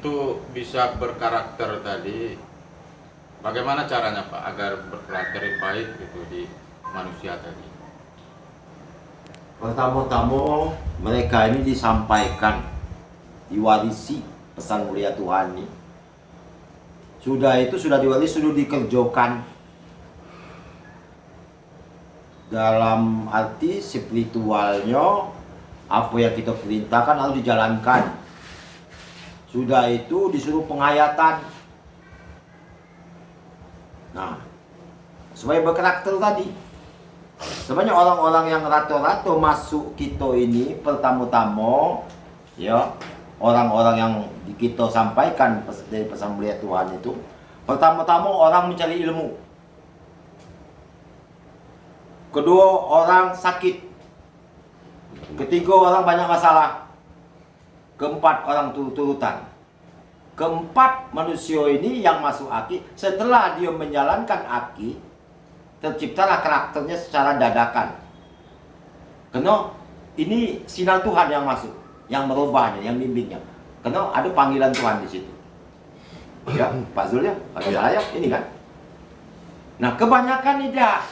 untuk bisa berkarakter tadi, bagaimana caranya Pak agar berkarakter yang baik gitu di manusia tadi? Pertama-tama mereka ini disampaikan, diwarisi pesan mulia Tuhan ini. Sudah diwarisi, sudah dikerjakan. Dalam arti spiritualnya, apa yang kita perintahkan harus dijalankan. Sudah itu disuruh penghayatan. Nah, supaya berkarakter tadi. Sebenarnya orang-orang yang rata-rata masuk kita ini pertama-tama, ya, orang-orang yang kita sampaikan dari pesan mulia Tuhan itu, pertama-tama orang mencari ilmu. Kedua, orang sakit. Ketiga, orang banyak masalah. Keempat, orang turut-turutan. Keempat, manusia ini yang masuk aki, setelah dia menjalankan aki, terciptalah karakternya secara dadakan. Karena ini sinar Tuhan yang masuk, yang merubahnya, yang bimbingnya. Karena ada panggilan Tuhan di situ. Ya, Pak Zul ya, Pak saya ini kan. Nah, kebanyakan tidak.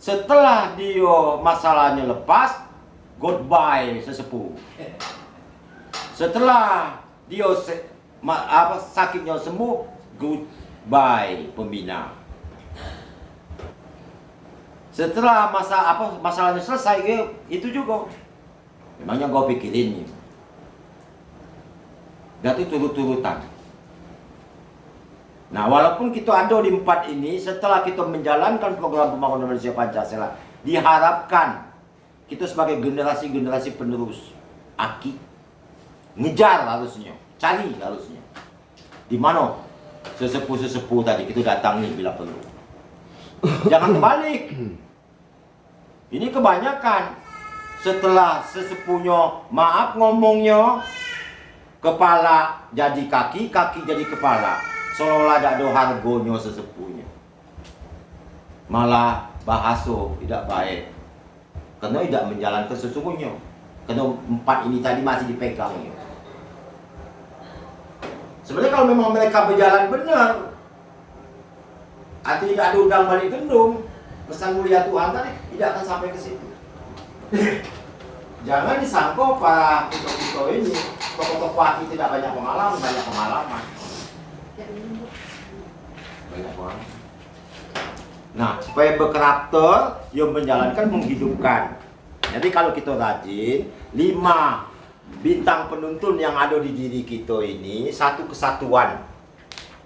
Setelah dia masalahnya lepas, goodbye sesepuh. Setelah dia sakitnya sembuh, goodbye pembina. Setelah masalahnya selesai, itu juga. Memangnya gue pikirin nih. Dan itu turut-turutan. Nah, walaupun kita ada di 4 ini, setelah kita menjalankan program pembangunan Indonesia Pancasila, diharapkan kita sebagai generasi-generasi penerus aki, ngejar harusnya, cari harusnya. Di mana sesepuh-sesepuh tadi kita datangi bila perlu. Jangan kebalik. Ini kebanyakan setelah sesepuhnya maaf ngomongnya, kepala jadi kaki, kaki jadi kepala. Seolah-olah tidak ada hargonya sesepuhnya. Malah bahasa tidak baik. Karena tidak menjalankan sesungguhnya. Karena 4 ini tadi masih dipegang. Sebenarnya kalau memang mereka berjalan benar, artinya tidak ada udang balik gendung, pesan mulia Tuhan tadi tidak akan sampai ke situ. Jangan disangka para kita ini, tokoh-tokoh hati tidak banyak pengalaman, banyak pengalaman. Banyak orang. Nah, supaya berkarakter, yang menjalankan, menghidupkan. Jadi kalau kita rajin, 5 bintang penuntun yang ada di diri kita ini, satu kesatuan.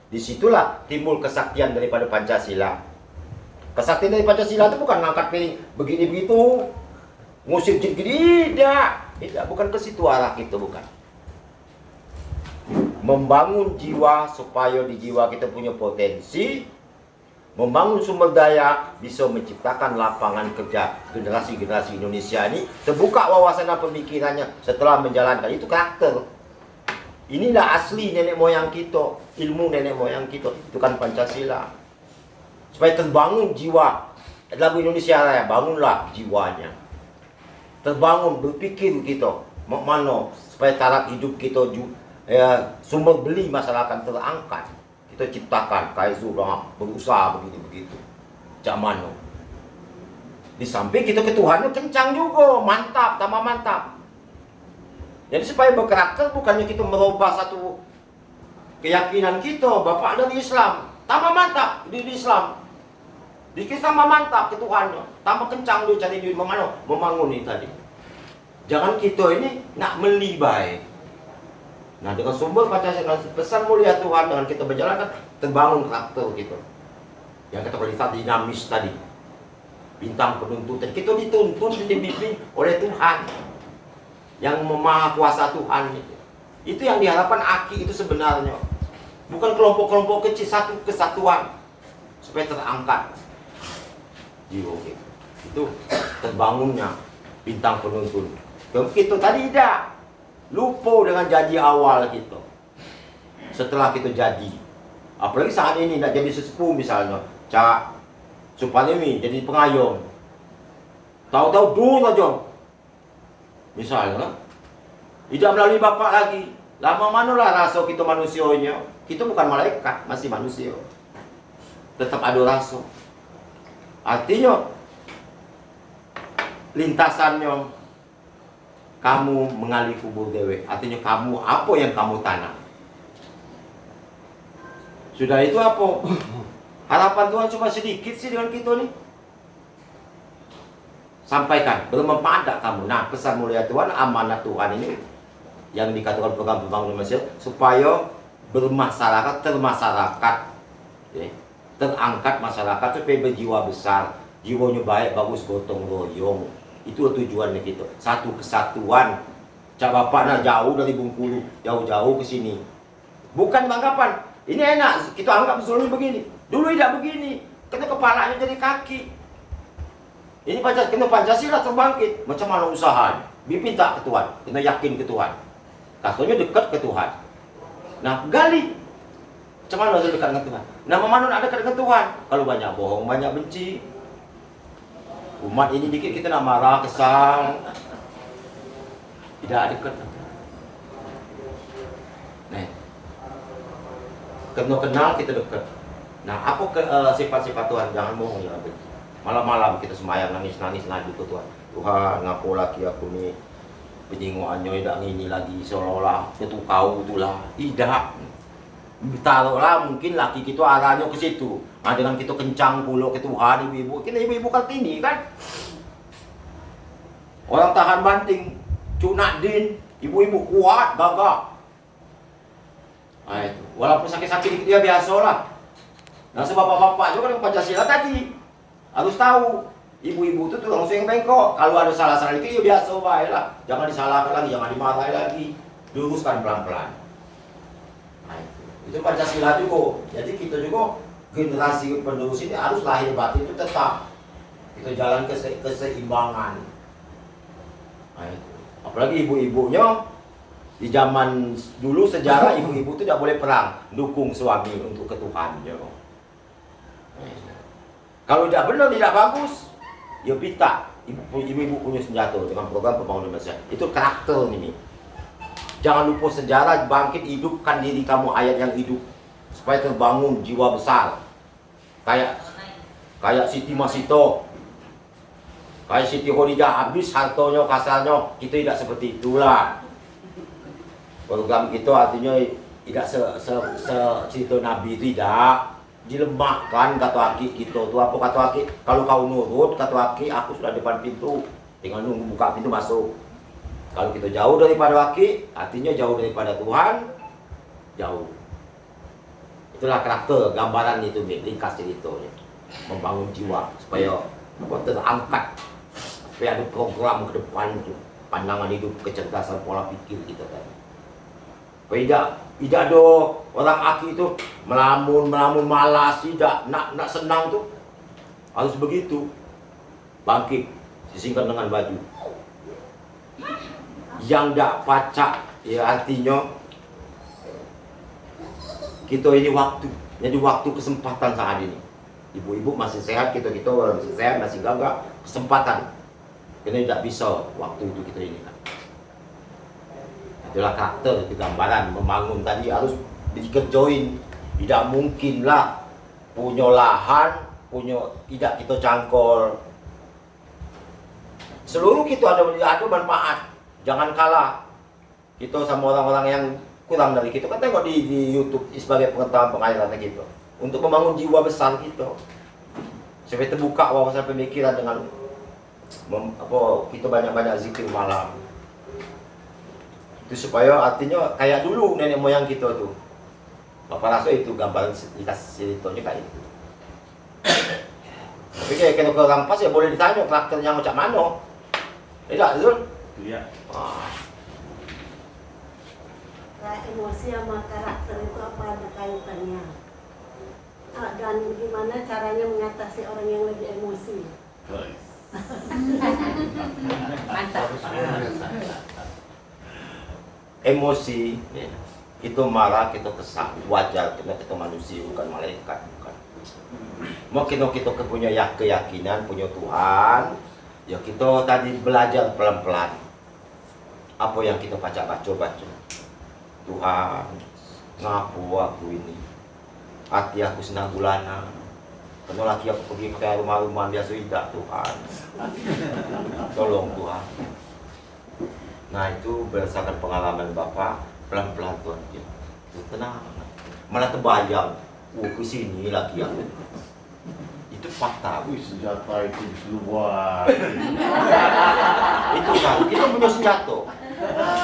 Disitulah timbul kesaktian daripada Pancasila. Kesaktian dari Pancasila itu bukan ngangkat piring begini begitu, ngusir gini, tidak, bukan ke situ arah kita, bukan. Membangun jiwa supaya di jiwa kita punya potensi, membangun sumber daya, bisa menciptakan lapangan kerja. Generasi-generasi Indonesia ini terbuka wawasan dan pemikirannya setelah menjalankan. Itu karakter. Inilah asli nenek moyang kita, ilmu nenek moyang kita. Itu kan Pancasila. Supaya terbangun jiwa lagu Indonesia Raya, bangunlah jiwanya. Terbangun berpikir kita, mana supaya taraf hidup kita sumber beli masyarakat terangkat. Kita ciptakan kayak sudah berusaha begitu-begitu. Zaman di samping kita ke Tuhan kencang juga, mantap, tambah mantap. Jadi supaya berkarakter bukannya kita merubah satu keyakinan kita, Bapak dari Islam, tambah mantap di Islam. Di kita tambah mantap ke Tuhan, tambah kencang dia cari duit membangun ini tadi. Jangan kita ini nak melibai. Nah, dengan sumber Pancasila, pesan mulia Tuhan, dengan kita berjalan terbangun karakter kita. Yang kita lihat dinamis tadi. Bintang penuntun. Kita dituntun, dibimbing oleh Tuhan. Yang maha kuasa Tuhan. Itu yang diharapkan aki itu sebenarnya. Bukan kelompok-kelompok kecil, satu kesatuan. Supaya terangkat. Jiwa kita. Itu terbangunnya bintang penuntun. Kita tadi tidak. Lupa dengan janji awal kita. Setelah kita jadi, apalagi saat ini nak jadi sesepuh misalnya, Cak Supanemi jadi pengayom, tahu-tahu dur aja, misalnya, tidak melalui bapak lagi, Lama mana lah rasa kita manusianya. Kita bukan malaikat, masih manusia. Tetap ada rasa. Artinya lintasannya kamu mengali kubur dewe. Artinya kamu apa yang kamu tanam. Sudah itu apa? Harapan Tuhan cuma sedikit sih dengan kita nih. Sampaikan, bermanfaat tak kamu? Nah, pesan mulia Tuhan, amanat Tuhan ini yang dikatakan program pembangunan Mesir supaya bermasyarakat, termasyarakat, ya, terangkat masyarakat supaya berjiwa besar, jiwanya baik, bagus, gotong royong. Itu tujuannya kita. Satu kesatuan. Cak bapak nak jauh dari Bengkulu, jauh-jauh ke sini. Bukan banggapan. Ini enak, kita anggap sebelumnya begini. Dulu tidak begini. Kena kepalanya jadi kaki. Ini Pancasila terbangkit. Macam mana usahanya? Minta ke Tuhan, kena yakin ke Tuhan. Katanya dekat ke Tuhan. Nah, gali. Macam mana dekat dengan Tuhan? Nama mana nak dekat dengan Tuhan? Kalau banyak bohong, banyak benci. Umat ini dikit kita nak marah, kesal. Tidak dekat. Nih. Kena kenal kita dekat. Nah, apa sifat-sifat Tuhan? Jangan bohong, jangan benci. Malam-malam kita sembahyang nangis-nangis ngadu ke Tuhan. Tuhan, ngapo lagi aku nih penyingoannya tidak ngini lagi seolah-olah itu kau itulah. Tidak. Taruhlah mungkin laki kita arahnya ke situ. Nah, dengan kita kencang pula ke Tuhan, ibu-ibu. Kita ibu-ibu Kartini kan. Orang tahan banting, Cuk Nakdin, ibu-ibu kuat, gagah. Nah, itu. Walaupun sakit-sakit dia biasalah. Nah, sebab bapak-bapak juga kan Pancasila tadi. Harus tahu, ibu-ibu itu tuh langsung yang bengkok. Kalau ada salah-salah itu ya biasa baiklah. Jangan disalahkan lagi, jangan dimarahi lagi. Luruskan pelan-pelan. Nah, itu Pancasila juga. Jadi kita juga generasi penerus ini harus lahir batin itu tetap. Kita jalan keseimbangan. Nah, itu. Apalagi ibu-ibunya di zaman dulu sejarah ibu-ibu itu tidak boleh perang, dukung suami untuk ketuhannya. Kalau tidak benar, tidak bagus, ya pita. Ibu-ibu punya senjata dengan program pembangunan Mesir. Itu karakter ini. Jangan lupa sejarah, bangkit, hidupkan diri kamu, ayat yang hidup. Supaya terbangun jiwa besar. Kayak Siti Masito. Kayak Siti Khadijah, habis hartonya, kasarnya. Kita tidak seperti itulah. Program kita artinya tidak cerita Nabi, tidak. Dilemahkan kata aki kita tuh apa kata aki, kalau kau nurut kata aki aku sudah depan pintu, tinggal nunggu buka pintu masuk. Kalau kita jauh daripada aki artinya jauh daripada Tuhan, jauh. Itulah karakter gambaran itu, ringkas ceritanya, membangun jiwa supaya terangkat, supaya ada program ke depan itu, pandangan hidup, kecerdasan pola pikir kita tadi. Tidak ada orang aki itu melamun malas, tidak nak senang tuh harus begitu. Bangkit, sisingkan dengan baju. Yang tidak pacak, ya artinya kita ini waktu, jadi waktu kesempatan saat ini. Ibu-ibu masih sehat, kita masih sehat, masih gagah, kesempatan. Kita tidak bisa waktu itu kita ini kan. Itulah karakter, itu gambaran membangun tadi harus dikerjoin. Tidak mungkinlah punya lahan, tidak kita cangkol. Seluruh kita ada manfaat. Jangan kalah kita sama orang-orang yang kurang dari kita. Kan tengok di YouTube sebagai pengetahuan pengairan kita. Untuk membangun jiwa besar kita. Supaya terbuka wawasan pemikiran dengan kita banyak-banyak zikir malam. Itu supaya artinya kayak dulu nenek moyang kita tuh. Bapak rasa itu gambaran ceritanya kayak itu. Tapi kalau ke rampas ya boleh ditanya karakternya macam mana. Tidak, Zul? Iya. Emosi sama karakter itu apa ada kaitannya? Dan gimana caranya mengatasi orang yang lagi emosi? Mantap. Emosi itu marah, kita kesal, wajar, kita manusia, bukan malaikat, bukan. Mau kita punya keyakinan, punya Tuhan, ya kita tadi belajar pelan-pelan. Apa yang kita baca. Tuhan, ngapu aku ini. Hati aku senang gulana. Kalau lagi aku pergi ke rumah-rumah dia tidak Tuhan. Tolong Tuhan. Nah itu berdasarkan pengalaman Bapak, pelan-pelan Tuhan. Itu tenang. Malah terbayang, ke sini lagi aku. Itu fakta. Wih, senjata itu keluar. Itu kan, itu punya senjata.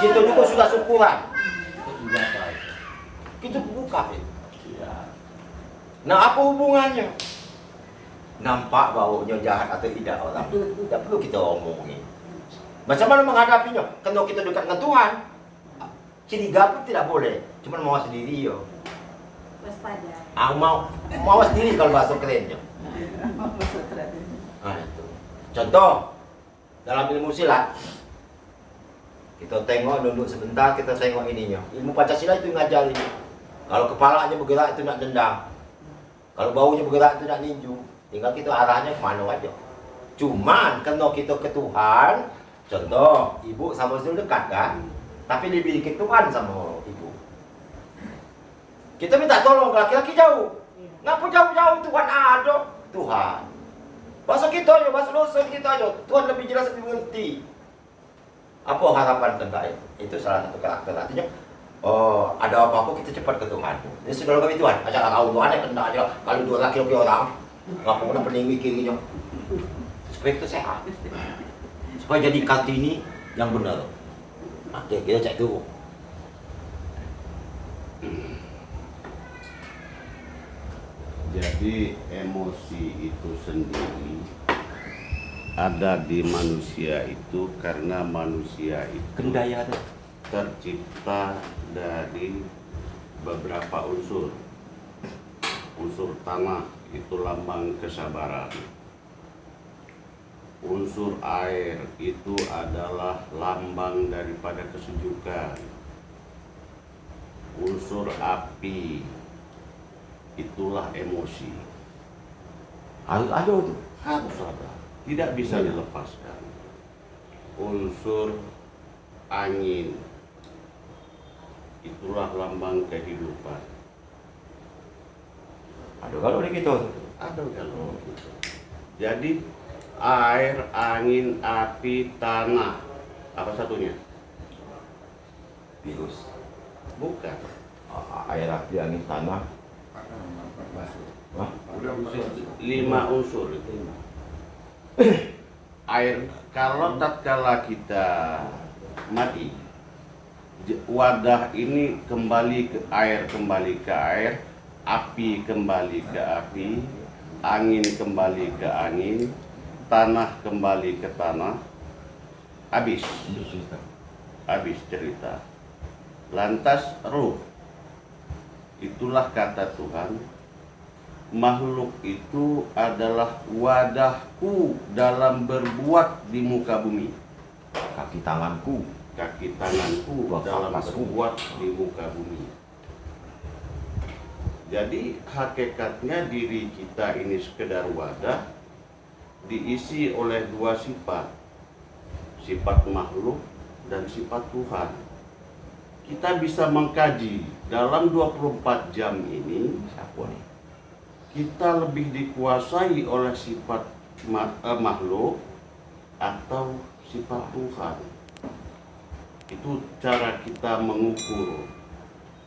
Itu juga sudah syukuran. Senjata itu. Itu buka itu. Ya. Nah apa hubungannya? Nampak baunya jahat atau tidak orang, tidak perlu kita omongin. Macam mana menghadapinya? Kalau kita dekat dengan Tuhan, curiga pun tidak boleh. Cuma mau sendiri yo. Waspada. Mau sendiri kalau bahasa kerennya. Nah itu. Contoh dalam ilmu silat, kita tengok duduk sebentar, kita tengok ininya. Ilmu Pancasila itu ngajarin. Kalau kepalanya bergerak itu nak dendam. Kalau baunya bergerak itu nak ninju. Tinggal kita arahnya kemana aja. Cuman kalau kita ke Tuhan, contoh ibu sama istri dekat kan, tapi lebih ke Tuhan sama ibu. Kita minta tolong laki-laki jauh. Ngapa jauh-jauh Tuhan ada? Tuhan. Bahasa kita aja, bahasa dosa kita aja. Tuhan lebih jelas, lebih mengerti. Apa harapan tentang itu? Itu salah satu karakter. Artinya, oh ada apa-apa kita cepat ke Tuhan. Ini sudah kami Tuhan. Aja tahu Tuhan yang kena aja. Kalau dua laki-laki orang. Nggak pernah pening mikirnya supaya kita sehat, supaya jadi Kartini yang benar. Oke, kita cek dulu. Jadi emosi itu sendiri ada di manusia itu karena manusia itu Kendaya tercipta dari beberapa unsur. Unsur tanah itu lambang kesabaran. Unsur air itu adalah lambang daripada kesejukan. Unsur api itulah emosi. Harus ada itu. Harus ada. Tidak bisa dilepaskan. Unsur angin itulah lambang kehidupan. Ada kalau gitu. Ada kalau gitu. Jadi air, angin, api, tanah. Apa satunya? Virus. Bukan. Air, api, angin, tanah. Hah? 5 unsur itu. Air, kalau tatkala kita mati, wadah ini kembali ke air, api kembali ke api, angin kembali ke angin, tanah kembali ke tanah. Habis cerita. Lantas ruh, itulah kata Tuhan, makhluk itu adalah wadahku dalam berbuat di muka bumi. Kaki tanganku dalam berbuat di muka bumi. Jadi hakikatnya diri kita ini sekedar wadah, diisi oleh 2 sifat. Sifat makhluk dan sifat Tuhan. Kita bisa mengkaji dalam 24 jam ini, kita lebih dikuasai oleh sifat makhluk atau sifat Tuhan. Itu cara kita mengukur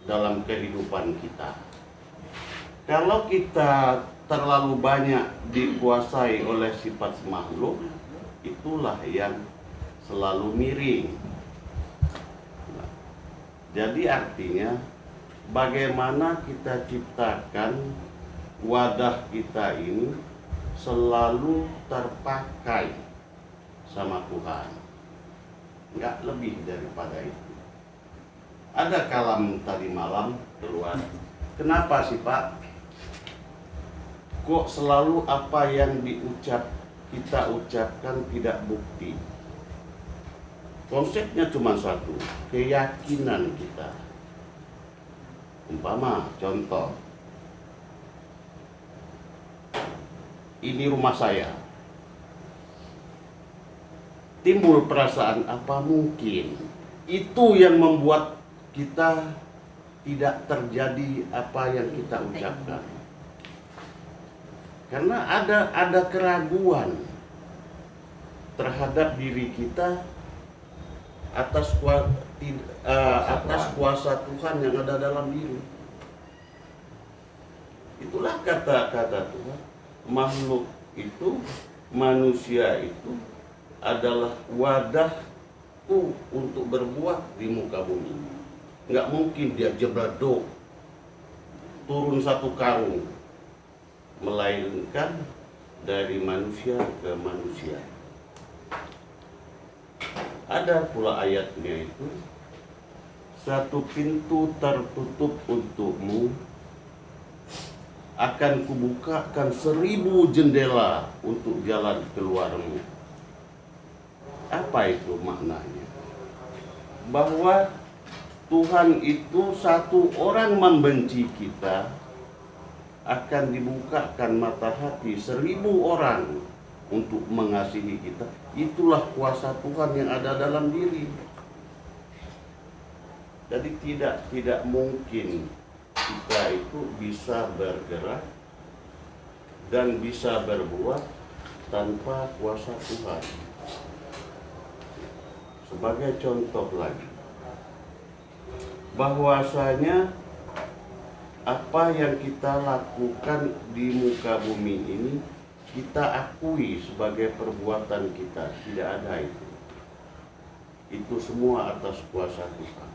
dalam kehidupan kita. Kalau kita terlalu banyak dikuasai oleh sifat makhluk, itulah yang selalu miring. Nah, jadi artinya bagaimana kita ciptakan wadah kita ini selalu terpakai sama Tuhan. Enggak lebih daripada itu. Ada kalam tadi malam keluar. Kenapa sih Pak? Kok selalu apa yang kita ucapkan tidak bukti? Konsepnya cuma satu, keyakinan kita. Umpama, contoh, ini rumah saya. Timbul perasaan apa mungkin itu yang membuat kita tidak terjadi apa yang kita ucapkan. Karena ada keraguan terhadap diri kita atas kuasa Tuhan yang ada dalam diri. Itulah kata-kata Tuhan. Makhluk itu, manusia itu adalah wadahku untuk berbuat di muka bumi. Nggak mungkin dia jebladok turun satu karung, melainkan dari manusia ke manusia. Ada pula ayatnya itu, satu pintu tertutup untukmu, akan kubukakan 1000 jendela untuk jalan keluarmu. Apa itu maknanya? Bahwa Tuhan itu satu orang membenci kita, akan dibukakan mata hati 1000 orang untuk mengasihi kita. Itulah kuasa Tuhan yang ada dalam diri. Jadi tidak mungkin kita itu bisa bergerak dan bisa berbuat tanpa kuasa Tuhan. Sebagai contoh lagi, bahwasanya apa yang kita lakukan di muka bumi ini kita akui sebagai perbuatan kita, tidak ada itu. Itu semua atas kuasa Tuhan.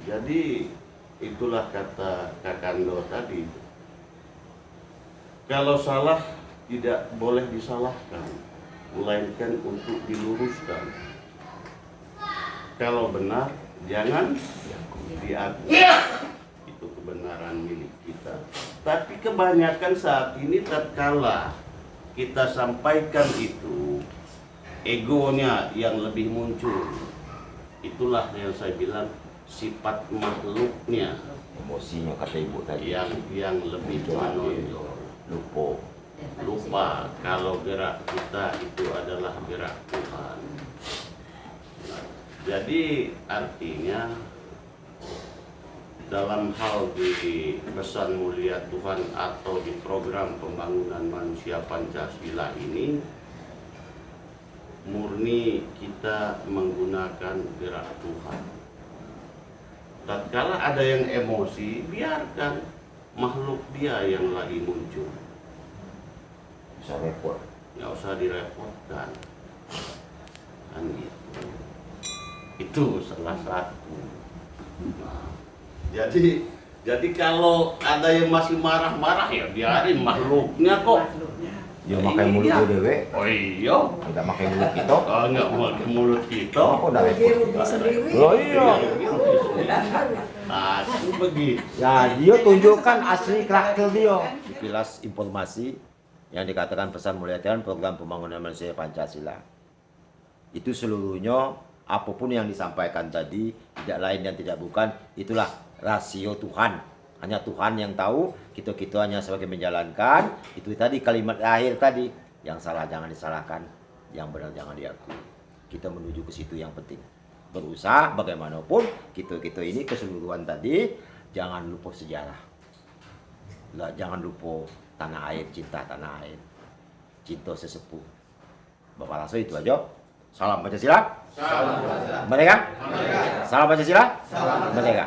Jadi itulah kata Kakando tadi. Kalau salah tidak boleh disalahkan, melainkan untuk diluruskan. Kalau benar jangan diakui. Itu kebenaran milik kita. Tapi kebanyakan saat ini tatkala kita sampaikan itu, egonya yang lebih muncul. Itulah yang saya bilang sifat makhluknya, Emosinya kata ibu tadi. yang lebih menonjol. Lupa kalau gerak kita itu adalah gerak Tuhan. Nah, jadi artinya dalam hal di pesan mulia Tuhan atau di program pembangunan manusia Pancasila ini, murni kita menggunakan gerak Tuhan. Tatkala ada yang emosi, biarkan makhluk dia yang lagi muncul. Bisa repot. Nggak usah direpotkan. Kan gitu. Itu salah satu. Nah, jadi kalau ada yang masih marah-marah ya biarin, makhluknya kok. Dia makai mulut dia dewe. Oh iya. Enggak makai mulut kita. Oh, nggak pakai mulut kita. Kok udah repot. Oh iya. Nah, itu begitu. Ya, dia tunjukkan asli karakter dia. Kilas informasi yang dikatakan pesan mulia Tuhan program pembangunan manusia Pancasila. Itu seluruhnya apapun yang disampaikan tadi tidak lain dan tidak bukan, itulah rasio Tuhan. Hanya Tuhan yang tahu, kita hanya sebagai menjalankan. Itu tadi kalimat akhir tadi, yang salah jangan disalahkan, yang benar jangan diakui. Kita menuju ke situ yang penting. Berusaha bagaimanapun kita ini keseluruhan tadi, jangan lupa sejarah. Jangan lupa tanah air, cinta tanah air, cinta sesepuh. Bapak rasa itu aja. Salam Pancasila. Salam Pancasila. Merdeka. Salam Pancasila. Salam Merdeka.